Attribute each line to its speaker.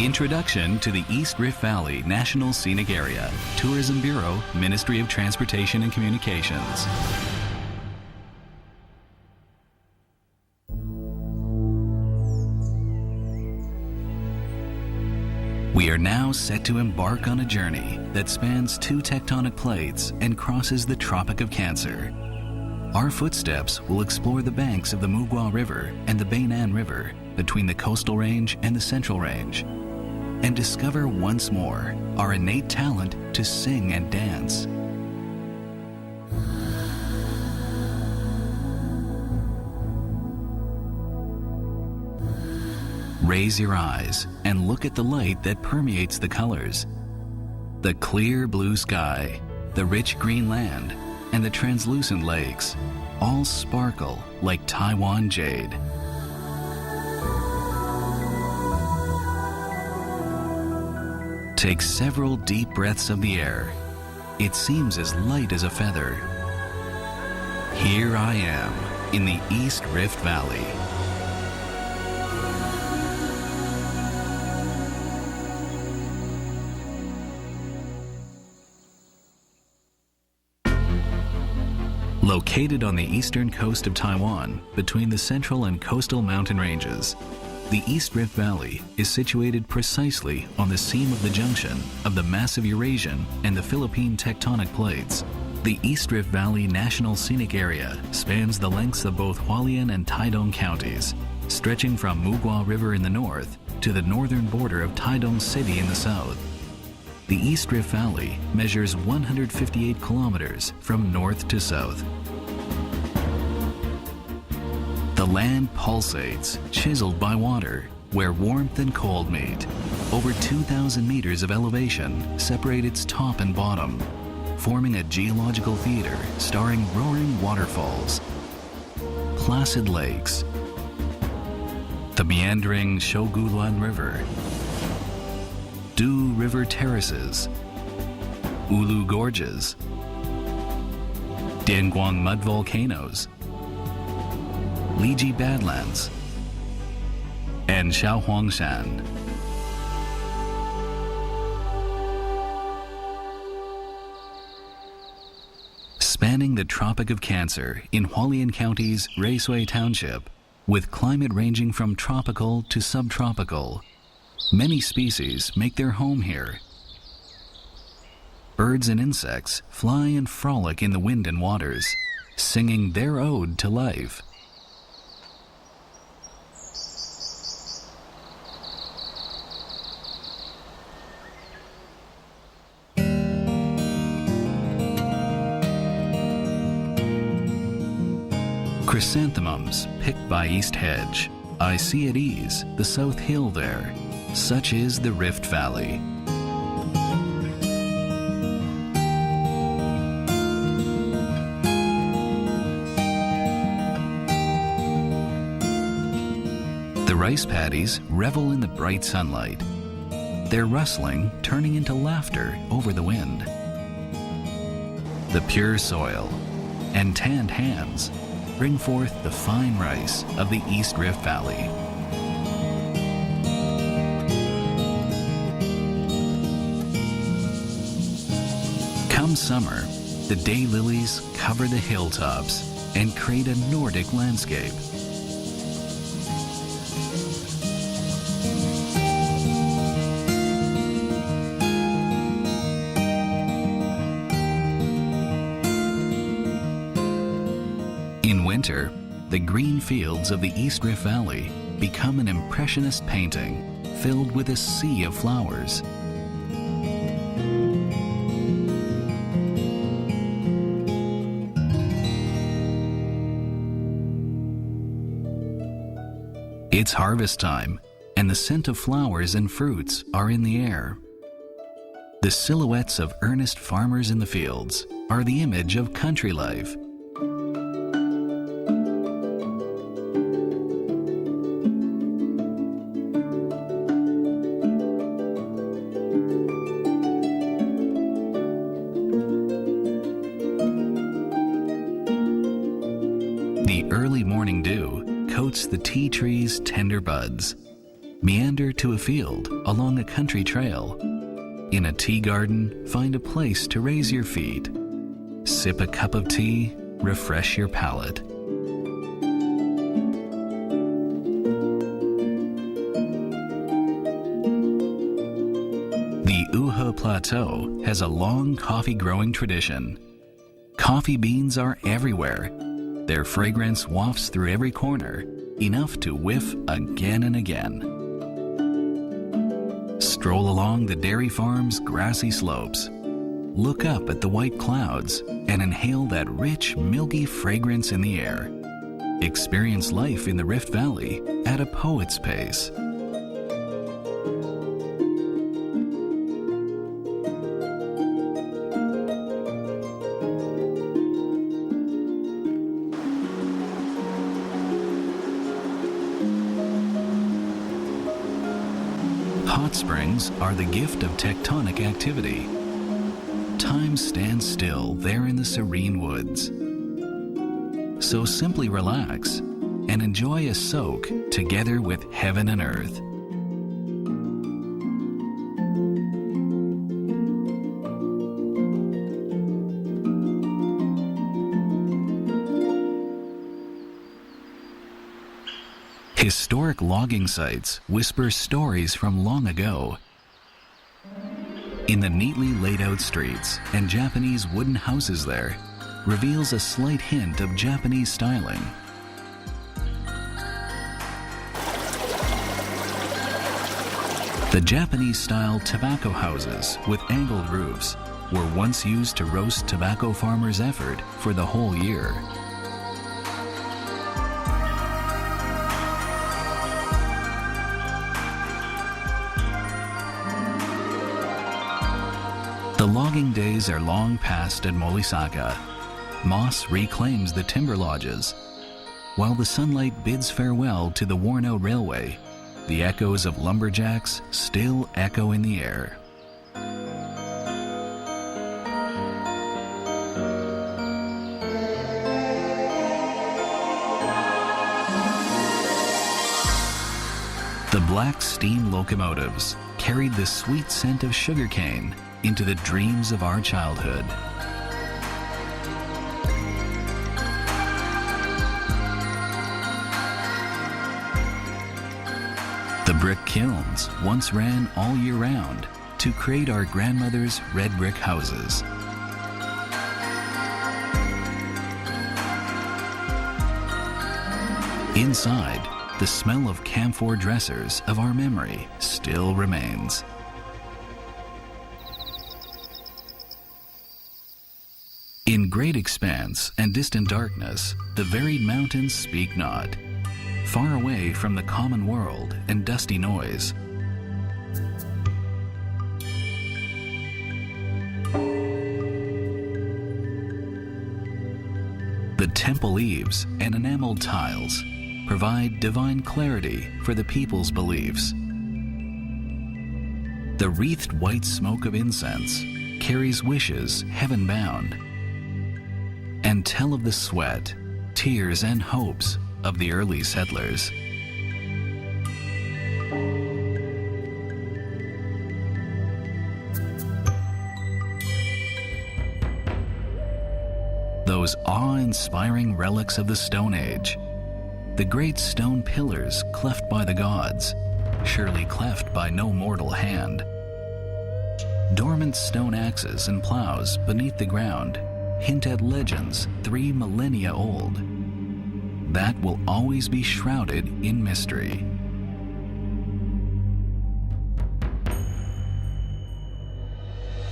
Speaker 1: Introduction to the East Rift Valley National Scenic Area, Tourism Bureau, Ministry of Transportation and Communications. We are now set to embark on a journey that spans 2 tectonic plates and crosses the Tropic of Cancer. Our footsteps will explore the banks of the Mugwa River and the Beinan River between the coastal range and the central range, and discover once more our innate talent to sing and dance. Raise your eyes and look at the light that permeates the colors. The clear blue sky, the rich green land, and the translucent lakes all sparkle like Taiwan jade. Take several deep breaths of the air. It seems as light as a feather. Here I am in the East Rift Valley. Located on the eastern coast of Taiwan, between the central and coastal mountain ranges, the East Rift Valley is situated precisely on the seam of the junction of the massive Eurasian and the Philippine tectonic plates. The East Rift Valley National Scenic Area spans the lengths of both Hualien and Taidong counties, stretching from Mugwa River in the north to the northern border of Taidong City in the south. The East Rift Valley measures 158 kilometers from north to south. The land pulsates, chiseled by water, where warmth and cold meet. Over 2,000 meters of elevation separate its top and bottom, forming a geological theater starring roaring waterfalls, placid lakes, the meandering Shoguluan River, Du River terraces, Ulu gorges, Dianguang mud volcanoes, Liji Badlands, and Shaohuangshan. Spanning the Tropic of Cancer in Hualien County's Raceway Township, with climate ranging from tropical to subtropical, many species make their home here. Birds and insects fly and frolic in the wind and waters, singing their ode to life. Chrysanthemums picked by East Hedge. I see at ease the South Hill there. Such is the Rift Valley. The rice paddies revel in the bright sunlight, their rustling turning into laughter over the wind. The pure soil and tanned hands bring forth the fine rice of the East Rift Valley. Come summer, the daylilies cover the hilltops and create a Nordic landscape. In winter, the green fields of the East Rift Valley become an impressionist painting filled with a sea of flowers. It's harvest time, and the scent of flowers and fruits are in the air. The silhouettes of earnest farmers in the fields are the image of country life. The early morning dew coats the tea trees' tender buds. Meander to a field along a country trail. In a tea garden, find a place to raise your feet. Sip a cup of tea, refresh your palate. The Uhe Plateau has a long coffee growing tradition. Coffee beans are everywhere. Their fragrance wafts through every corner, enough to whiff again and again. Stroll along the dairy farm's grassy slopes. Look up at the white clouds and inhale that rich, milky fragrance in the air. Experience life in the Rift Valley at a poet's pace. Hot springs are the gift of tectonic activity. Time stands still there in the serene woods. So simply relax and enjoy a soak together with heaven and earth. Historic logging sites whisper stories from long ago. In the neatly laid out streets and Japanese wooden houses there reveals a slight hint of Japanese styling. The Japanese-style tobacco houses with angled roofs were once used to roast tobacco farmers' effort for the whole year. The logging days are long past at Molisaka. Moss reclaims the timber lodges. While the sunlight bids farewell to the worn-out railway, the echoes of lumberjacks still echo in the air. The black steam locomotives carried the sweet scent of sugarcane into the dreams of our childhood. The brick kilns once ran all year round to create our grandmother's red brick houses. Inside, the smell of camphor dressers of our memory still remains. In great expanse and distant darkness, the varied mountains speak not, far away from the common world and dusty noise. The temple eaves and enameled tiles provide divine clarity for the people's beliefs. The wreathed white smoke of incense carries wishes heaven-bound, and tell of the sweat, tears, and hopes of the early settlers. Those awe-inspiring relics of the Stone Age, the great stone pillars cleft by the gods, surely cleft by no mortal hand. Dormant stone axes and plows beneath the ground hint at legends 3 millennia old that will always be shrouded in mystery.